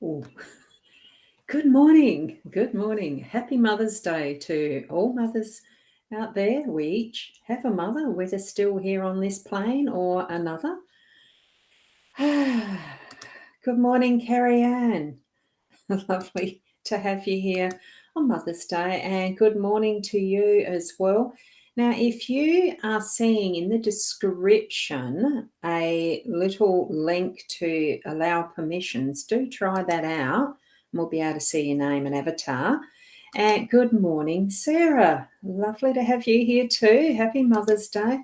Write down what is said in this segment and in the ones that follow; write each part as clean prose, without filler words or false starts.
Ooh. Good morning. Good morning. Happy Mother's Day to all mothers out there. We each have a mother, whether still here on this plane or another. Good morning, Carrie Ann. Lovely to have you here on Mother's Day, and good morning to you as well. Now, if you are seeing in the description a little link to allow permissions, do try that out. We'll be able to see your name and avatar. And good morning, Sarah. Lovely to have you here too. Happy Mother's Day.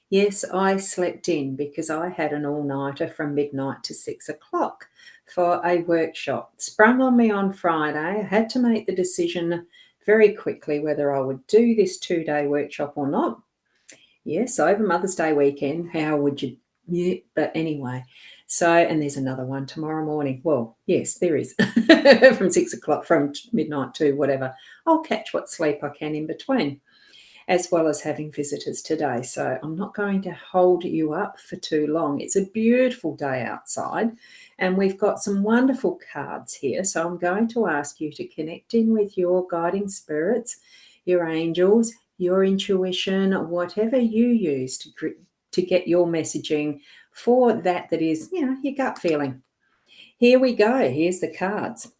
Yes, I slept in because I had an all-nighter from midnight to 6 o'clock for a workshop. Sprung on me on Friday. I had to make the decision very quickly whether I would do this 2-day workshop or not. Yes, over Mother's Day weekend. How would you? Yeah, but anyway. So, and there's another one tomorrow morning. Well, yes, there is from 6 o'clock, from midnight to whatever. I'll catch what sleep I can in between, as well as having visitors today. So I'm not going to hold you up for too long. It's a beautiful day outside, and we've got some wonderful cards here. So I'm going to ask you to connect in with your guiding spirits, your angels, your intuition, whatever you use to get your messaging for that is, your gut feeling. Here we go. Here's the cards.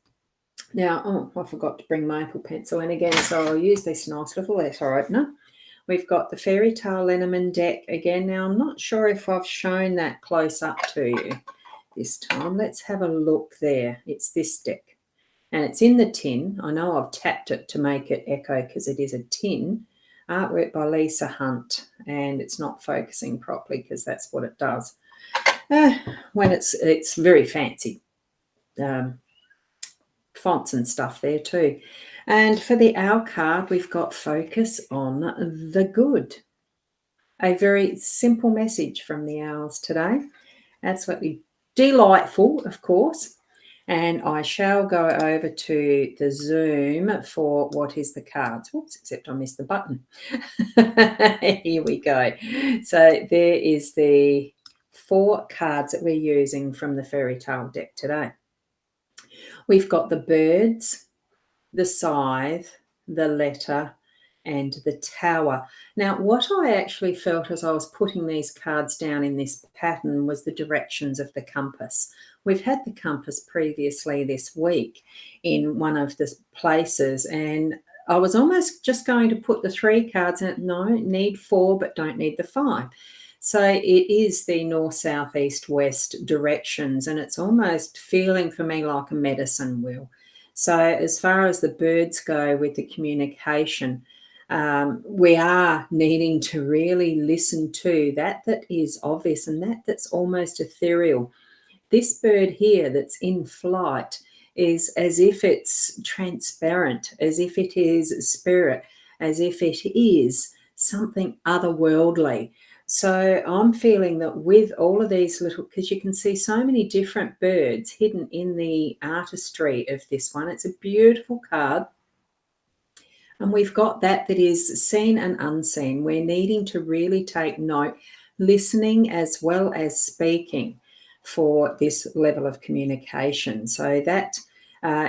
Now, I forgot to bring my Apple pencil in again, so I'll use this nice little letter opener. We've got the Fairy Tale Lenormand deck again. Now, I'm not sure if I've shown that close up to you this time. Let's have a look there. It's this deck, and it's in the tin. I know I've tapped it to make it echo because it is a tin. Artwork by Lisa Hunt, and it's not focusing properly because that's what it does when it's very fancy. Fonts and stuff there too. And for the owl card, we've got focus on the good. A very simple message from the owls today. Absolutely delightful, of course. And I shall go over to the Zoom for what is the cards. Whoops, except I missed the button. Here we go. So there is the 4 cards that we're using from the Fairy Tale deck today. We've got the birds, the scythe, the letter, and the tower. Now, what I actually felt as I was putting these cards down in this pattern was the directions of the compass. We've had the compass previously this week in one of the places, and I was almost just going to put the 3 cards in. No, need 4, but don't need the 5. So it is the north, south, east, west directions, and it's almost feeling for me like a medicine wheel. So as far as the birds go with the communication, we are needing to really listen to that is obvious and that's almost ethereal. This bird here that's in flight is as if it's transparent, as if it is spirit, as if it is something otherworldly. So I'm feeling that with all of these little, because you can see so many different birds hidden in the artistry of this one. It's a beautiful card. And we've got that is seen and unseen. We're needing to really take note, listening as well as speaking for this level of communication. So that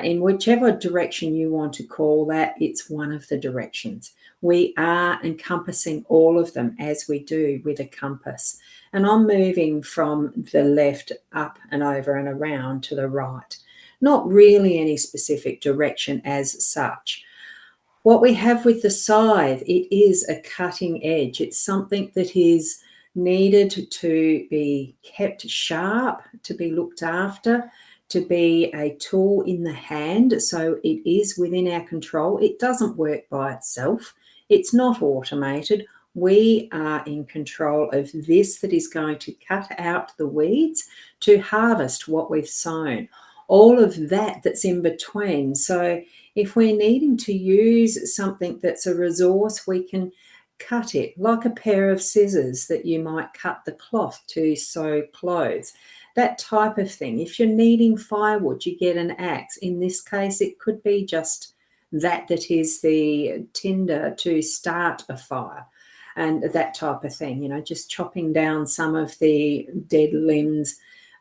in whichever direction you want to call that, it's one of the directions. We are encompassing all of them as we do with a compass. And I'm moving from the left up and over and around to the right. Not really any specific direction as such. What we have with the scythe, it is a cutting edge. It's something that is needed to be kept sharp, to be looked after, to be a tool in the hand. So it is within our control. It doesn't work by itself. It's not automated. We are in control of this that is going to cut out the weeds to harvest what we've sown. All of that's in between. So if we're needing to use something that's a resource, we can cut it like a pair of scissors that you might cut the cloth to sew clothes. That type of thing. If you're needing firewood, you get an axe. In this case, it could be just that is the tinder to start a fire and that type of thing, just chopping down some of the dead limbs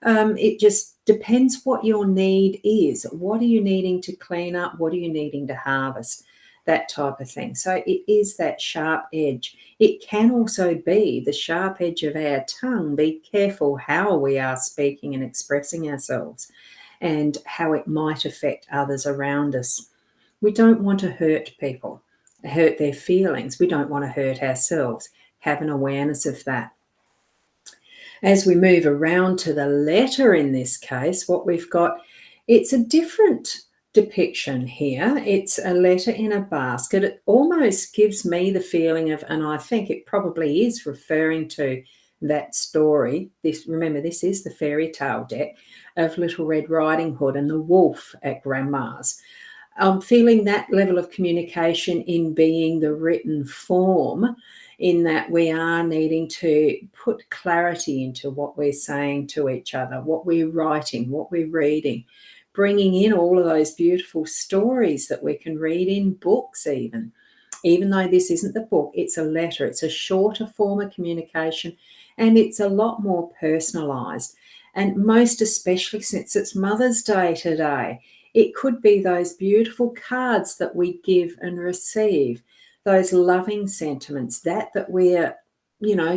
It just depends what your need is. What are you needing to clean up? What are you needing to harvest? That type of thing. So it is that sharp edge. It can also be the sharp edge of our tongue. Be careful how we are speaking and expressing ourselves and how it might affect others around us. We don't want to hurt people, hurt their feelings. We don't want to hurt ourselves. Have an awareness of that. As we move around to the letter in this case, what we've got, it's a different depiction here. It's a letter in a basket. It almost gives me the feeling of, and I think it probably is referring to that story. Remember, this is the fairy tale deck of Little Red Riding Hood and the wolf at Grandma's. I'm feeling that level of communication in being the written form, in that we are needing to put clarity into what we're saying to each other, what we're writing, what we're reading, bringing in all of those beautiful stories that we can read in books even though this isn't the book, it's a letter. It's a shorter form of communication, and it's a lot more personalised. And most especially since it's Mother's Day today, it could be those beautiful cards that we give and receive, those loving sentiments, that we're,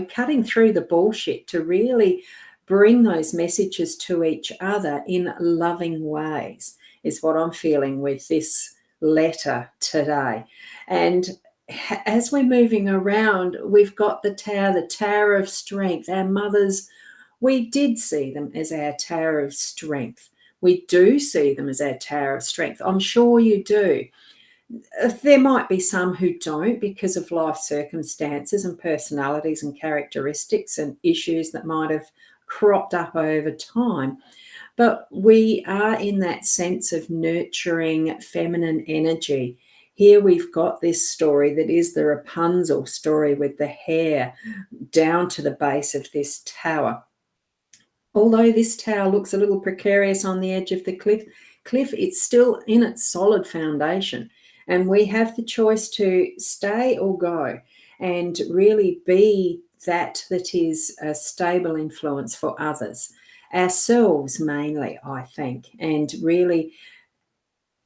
cutting through the bullshit to really bring those messages to each other in loving ways, is what I'm feeling with this letter today. And as we're moving around, we've got the Tower of Strength. Our mothers, we did see them as our Tower of Strength. We do see them as our Tower of Strength. I'm sure you do. There might be some who don't because of life circumstances and personalities and characteristics and issues that might have cropped up over time. But we are in that sense of nurturing feminine energy. Here we've got this story that is the Rapunzel story with the hair down to the base of this tower. Although this tower looks a little precarious on the edge of the cliff, it's still in its solid foundation. And we have the choice to stay or go and really be that is a stable influence for others, ourselves mainly, I think, and really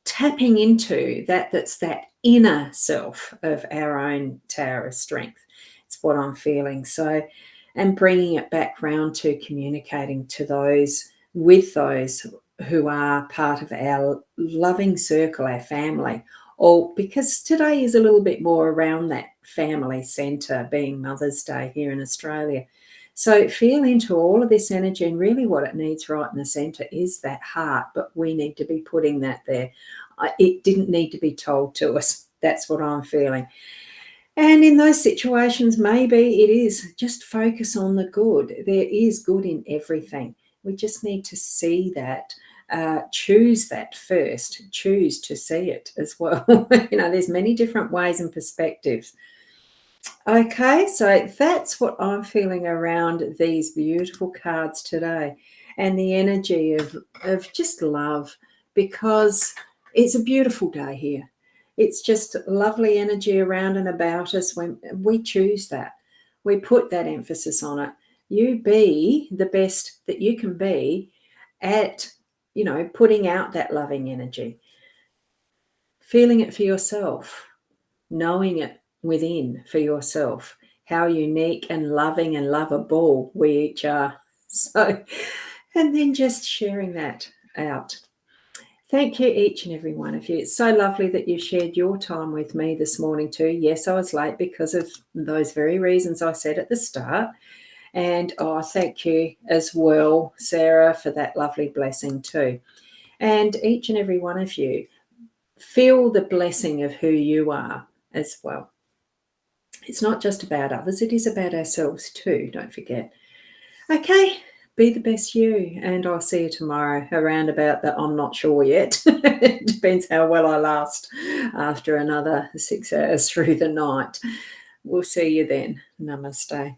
tapping into that's that inner self of our own Tower of Strength. It's what I'm feeling. So, and bringing it back round to communicating to those, with those who are part of our loving circle, our family, or because today is a little bit more around that family centre, being Mother's Day here in Australia. So feel into all of this energy, and really what it needs right in the centre is that heart, but we need to be putting that there. It didn't need to be told to us. That's what I'm feeling. And in those situations, maybe it is just focus on the good. There is good in everything. We just need to see that, choose that first, choose to see it as well. There's many different ways and perspectives. Okay, so that's what I'm feeling around these beautiful cards today, and the energy of just love, because it's a beautiful day here. It's just lovely energy around and about us when we choose that. We put that emphasis on it. You be the best that you can be at, putting out that loving energy, feeling it for yourself, knowing it within for yourself, how unique and loving and lovable we each are. So, and then just sharing that out. Thank you, each and every one of you. It's so lovely that you shared your time with me this morning too. Yes, I was late because of those very reasons I said at the start. And thank you as well, Sarah, for that lovely blessing too. And each and every one of you, feel the blessing of who you are as well. It's not just about others, it is about ourselves too, don't forget. Okay, be the best you, and I'll see you tomorrow around about the I'm not sure yet. It depends how well I last after another 6 hours through the night. We'll see you then. Namaste.